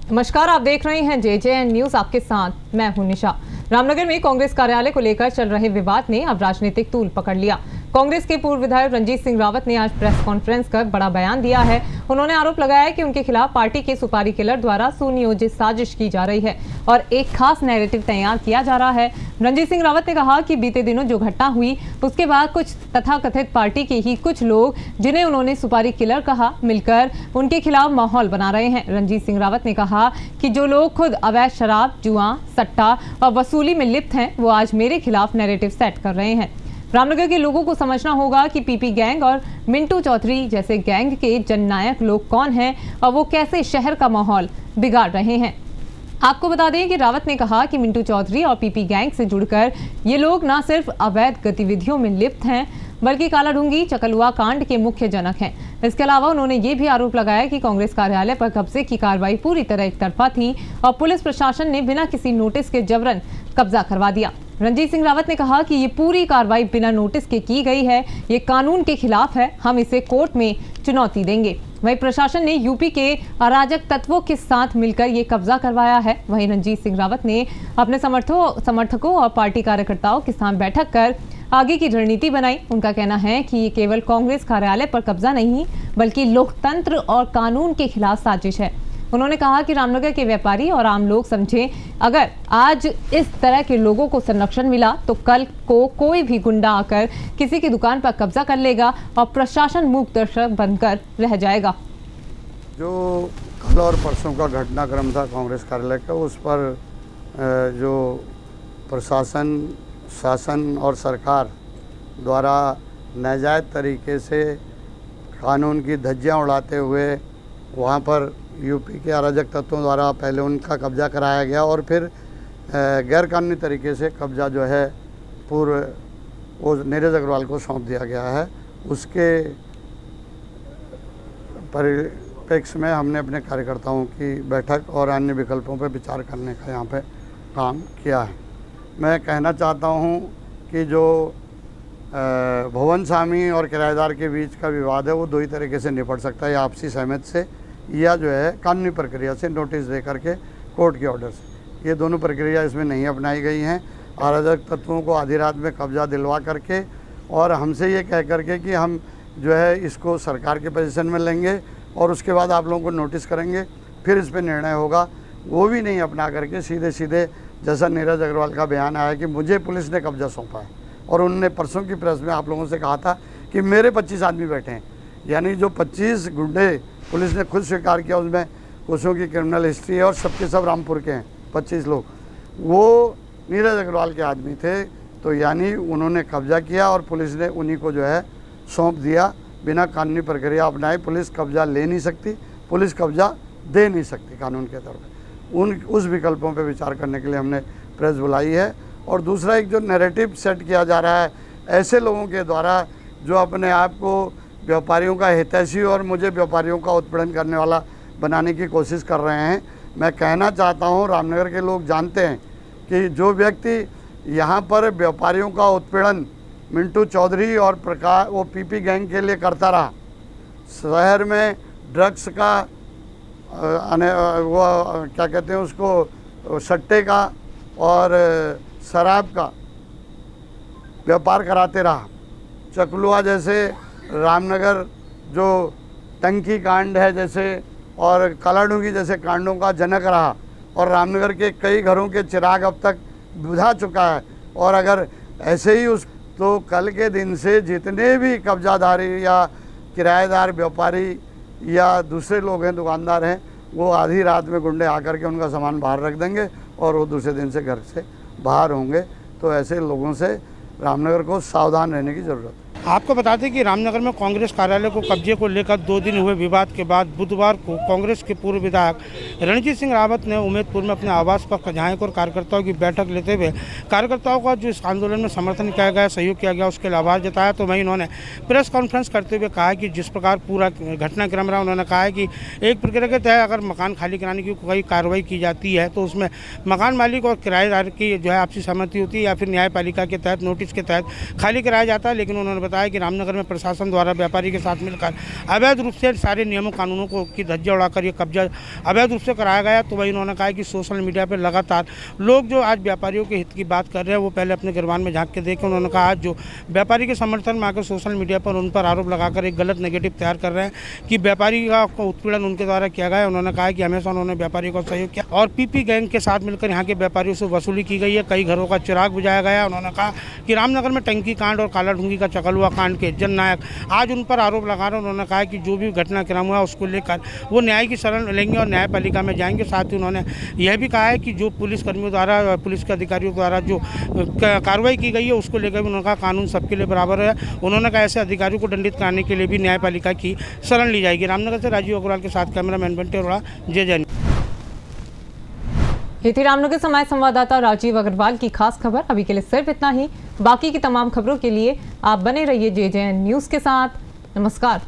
नमस्कार, आप देख रहे हैं JJN न्यूज। आपके साथ मैं हूं निशा। रामनगर में कांग्रेस कार्यालय को लेकर चल रहे विवाद ने अब राजनीतिक तूल पकड़ लिया। कांग्रेस के पूर्व विधायक रंजीत सिंह रावत ने आज प्रेस कॉन्फ्रेंस कर बड़ा बयान दिया है। उन्होंने आरोप लगाया कि उनके खिलाफ पार्टी के सुपारी किलर द्वारा सुनियोजित साजिश की जा रही है और एक खास नैरेटिव तैयार किया जा रहा है। रंजीत सिंह रावत ने कहा कि बीते दिनों जो घटना हुई उसके बाद कुछ तथाकथित पार्टी के ही कुछ लोग, जिन्हें उन्होंने सुपारी किलर कहा, मिलकर उनके खिलाफ माहौल बना रहे हैं। रंजीत सिंह रावत ने कहा कि जो लोग खुद अवैध शराब, जुआ, सट्टा और वसूली में लिप्त हैं, वो आज मेरे खिलाफ नैरेटिव सेट कर रहे हैं। रामनगर के लोगों को समझना होगा कि पीपी गैंग और मिंटू चौधरी जैसे गैंग के जननायक लोग कौन हैं और वो कैसे शहर का माहौल बिगाड़ रहे हैं। आपको बता दें कि रावत ने कहा कि मिंटू चौधरी और पीपी गैंग से जुड़कर ये लोग न सिर्फ अवैध गतिविधियों में लिप्त हैं, बल्कि कालाढूंगी चकलुआ कांड के मुख्य जनक हैं। इसके अलावा उन्होंने ये भी आरोप लगाया कि कांग्रेस कार्यालय पर कब्जे की कार्रवाई पूरी तरह एकतरफा थी और पुलिस प्रशासन ने बिना किसी नोटिस के जबरन कब्जा करवा दिया। रंजीत सिंह रावत ने कहा कि ये पूरी कार्रवाई बिना नोटिस के की गई है, ये कानून के खिलाफ है, हम इसे कोर्ट में चुनौती देंगे। वहीं प्रशासन ने यूपी के अराजक तत्वों के साथ मिलकर ये कब्जा करवाया है। वहीं रंजीत सिंह रावत ने अपने समर्थकों और पार्टी कार्यकर्ताओं के साथ बैठक कर आगे की रणनीति बनाई। उनका कहना है कि ये केवल कांग्रेस कार्यालय पर कब्जा नहीं, बल्कि लोकतंत्र और कानून के खिलाफ साजिश है। उन्होंने कहा कि रामनगर के व्यापारी और आम लोग समझें, अगर आज इस तरह के लोगों को संरक्षण मिला तो कल को कोई भी गुंडा आकर किसी की दुकान पर कब्जा कर लेगा और प्रशासन मूक दर्शक बनकर रह जाएगा। जो कल और परसों का घटनाक्रम था कांग्रेस कार्यालय का, उस पर जो प्रशासन, शासन और सरकार द्वारा नाजायज़ तरीके से कानून की धज्जियां उड़ाते हुए वहां पर यूपी के अराजक तत्वों द्वारा पहले उनका कब्जा कराया गया और फिर गैरकानूनी तरीके से कब्जा जो है पूर्व वो नीरज अग्रवाल को सौंप दिया गया है। उसके परिप्रेक्ष्य में हमने अपने कार्यकर्ताओं की बैठक और अन्य विकल्पों पर विचार करने का यहाँ पे काम किया है। मैं कहना चाहता हूँ कि जो भवन स्वामी और किराएदार के बीच का विवाद है वो दो ही तरीके से निपट सकता है, आपसी सहमति से या जो है कानूनी प्रक्रिया से, नोटिस दे करके कोर्ट के ऑर्डर से। ये दोनों प्रक्रिया इसमें नहीं अपनाई गई हैं। अराजक तत्वों को आधी रात में कब्जा दिलवा करके और हमसे ये कह करके कि हम जो है इसको सरकार के पोजीशन में लेंगे और उसके बाद आप लोगों को नोटिस करेंगे, फिर इस पर निर्णय होगा, वो भी नहीं अपना करके सीधे सीधे जैसा नीरज अग्रवाल का बयान आया कि मुझे पुलिस ने कब्जा सौंपा है और उन्होंने परसों की प्रेस में आप लोगों से कहा था कि मेरे 25 आदमी बैठे हैं, यानी जो 25 गुंडे पुलिस ने खुद स्वीकार किया, उसमें कुछों की क्रिमिनल हिस्ट्री है और सबके सब रामपुर के हैं। 25 लोग वो नीरज अग्रवाल के आदमी थे, तो यानी उन्होंने कब्जा किया और पुलिस ने उन्हीं को जो है सौंप दिया बिना कानूनी प्रक्रिया अपनाए। पुलिस कब्जा ले नहीं सकती, पुलिस कब्जा दे नहीं सकती कानून के तौर पर। उस विकल्पों पर विचार करने के लिए हमने प्रेस बुलाई है। और दूसरा एक जो नैरेटिव सेट किया जा रहा है ऐसे लोगों के द्वारा जो अपने आप को व्यापारियों का हितैषी और मुझे व्यापारियों का उत्पीड़न करने वाला बनाने की कोशिश कर रहे हैं। मैं कहना चाहता हूं, रामनगर के लोग जानते हैं कि जो व्यक्ति यहां पर व्यापारियों का उत्पीड़न मिंटू चौधरी और प्रकाश वो पीपी गैंग के लिए करता रहा, शहर में ड्रग्स का वो क्या कहते हैं उसको, सट्टे का और शराब का व्यापार कराते रहा, चकलुआ जैसे रामनगर जो टंकी कांड है जैसे और कालाढूंगी जैसे कांडों का जनक रहा और रामनगर के कई घरों के चिराग अब तक बुझा चुका है। और अगर ऐसे ही तो कल के दिन से जितने भी कब्जाधारी या किराएदार व्यापारी या दूसरे लोग हैं, दुकानदार हैं, वो आधी रात में गुंडे आकर के उनका सामान बाहर रख देंगे और वो दूसरे दिन से घर से बाहर होंगे। तो ऐसे लोगों से रामनगर को सावधान रहने की ज़रूरत है। आपको बता दें कि रामनगर में कांग्रेस कार्यालय को कब्जे को लेकर 2 दिन हुए विवाद के बाद बुधवार को कांग्रेस के पूर्व विधायक रणजीत सिंह रावत ने उम्मेदपुर में अपने आवास पर विधायक और कार्यकर्ताओं की बैठक लेते हुए कार्यकर्ताओं का जो इस आंदोलन में समर्थन किया गया, सहयोग किया गया, उसके लिए आभार जताया। तो वहीं उन्होंने प्रेस कॉन्फ्रेंस करते हुए कहा कि जिस प्रकार पूरा घटनाक्रम रहा, उन्होंने कहा है कि एक प्रक्रिया के तहत अगर मकान खाली कराने की कोई कार्रवाई की जाती है तो उसमें मकान मालिक और किराएदार की जो है आपसी सहमति होती है या फिर न्यायपालिका के तहत नोटिस के तहत खाली कराया जाता है। लेकिन उन्होंने बताया कि रामनगर में प्रशासन द्वारा व्यापारी के साथ मिलकर अवैध रूप से सारे नियमों कानूनों को की धज्जियां उड़ाकर ये कब्जा अवैध रूप से कराया गया। तो वही उन्होंने कहा कि सोशल मीडिया पर लगातार लोग जो आज व्यापारियों के हित की बात कर रहे हैं वो पहले अपने गिरबान में झांक के देखें। उन्होंने कहा आज जो व्यापारी के समर्थन में आकर सोशल मीडिया पर उन पर आरोप लगाकर एक गलत नेगेटिव तैयार कर रहे हैं कि व्यापारी का उत्पीड़न उनके द्वारा किया गया है। उन्होंने कहा कि हमेशा उन्होंने व्यापारी को सहयोग किया और पीपी गैंग के साथ मिलकर यहाँ के व्यापारियों से वसूली की गई है। कई घरों का चिराग बुझाया गया। उन्होंने कहा कि रामनगर में टंकी कांड और काला ढूंगी का चकलुआ कांड के जननायक आज उन पर आरोप लगा रहे हैं। उन्होंने कहा कि जो भी घटनाक्रम हुआ उसको लेकर वो न्याय की शरण लेंगे और न्यायपालिका में जाएंगे। साथ ही उन्होंने यह भी कहा है कि जो पुलिसकर्मियों द्वारा पुलिस के अधिकारियों द्वारा जो कार्रवाई की गई है उसको लेकर भी उन्होंने कहा कानून सबके लिए बराबर है। उन्होंने कहा ऐसे अधिकारियों को दंडित कराने के लिए भी न्यायपालिका की शरण ली जाएगी। रामनगर से राजीव अग्रवाल के साथ कैमरामैन बंटे अरोड़ा, जय जय। ये थी रामनगर से हमारे संवाददाता राजीव अग्रवाल की खास खबर। अभी के लिए सिर्फ इतना ही। बाकी की तमाम खबरों के लिए आप बने रहिए JJN न्यूज़ के साथ। नमस्कार।